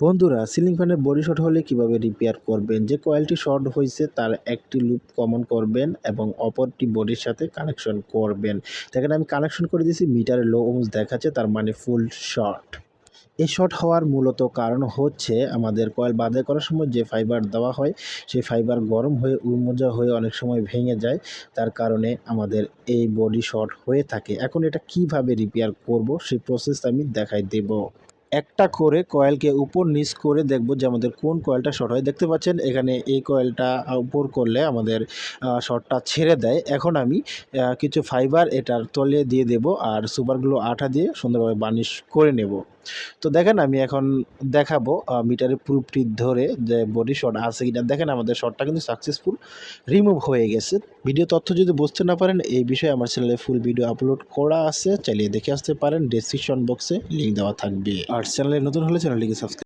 বন্ধুরা, সিলিং ফ্যানের body short হলে কিভাবে রিপেয়ার করবেন? যে কয়েলটি শর্ট হয়েছে তার একটি লুপ কমন করবেন এবং অপরটি বডির সাথে কানেকশন করবেন। দেখেন আমি কানেকশন করে দিয়েছি, মিটারে লো ওহমস দেখাচ্ছে, তার মানে ফুল শর্ট। এই শর্ট হওয়ার মূলত কারণ হচ্ছে আমাদের কয়েল বাঁধাই করার সময় যে ফাইবার দেওয়া হয় সেই ফাইবার গরম হয়ে উড়মোজা হয়ে অনেক সময় ভেঙে যায়, তার কারণে আমাদের এই বডি শর্ট হয়ে থাকে। এখন এটা কিভাবে রিপেয়ার করব সেই প্রসেস আমি দেখাই দেব। একটা করে কয়েলকে উপর নিচ করে দেখব যে আমাদের কোন কয়েলটা শর্ট হয়। দেখতে পাচ্ছেন এখানে এই কয়েলটা উপর করলে আমাদের শর্টটা ছেড়ে দেয়। এখন আমি কিছু ফাইবার এটার তলে দিয়ে দেব আর সুপারগুলো আঠা দিয়ে সুন্দরভাবে বার্নিশ করে নেব। তো দেখেন আমি এখন দেখাবো মিটারের প্রুফটি ধরে যে বডি শর্ট আছে কিনা। দেখেন আমাদের শর্টটা কিন্তু সাকসেসফুল রিমুভ হয়ে গেছে। ভিডিও তথ্য যদি বুঝতে না পারেন এই বিষয়ে আমার চ্যানেলে ফুল ভিডিও আপলোড করা আছে, চাইলে দেখে আসতে পারেন। ডেসক্রিপশন বক্সে লিঙ্ক দেওয়া থাকবে। আর চ্যানেলে নতুন হলে চ্যানেলটিকে সাবস্ক্রাইব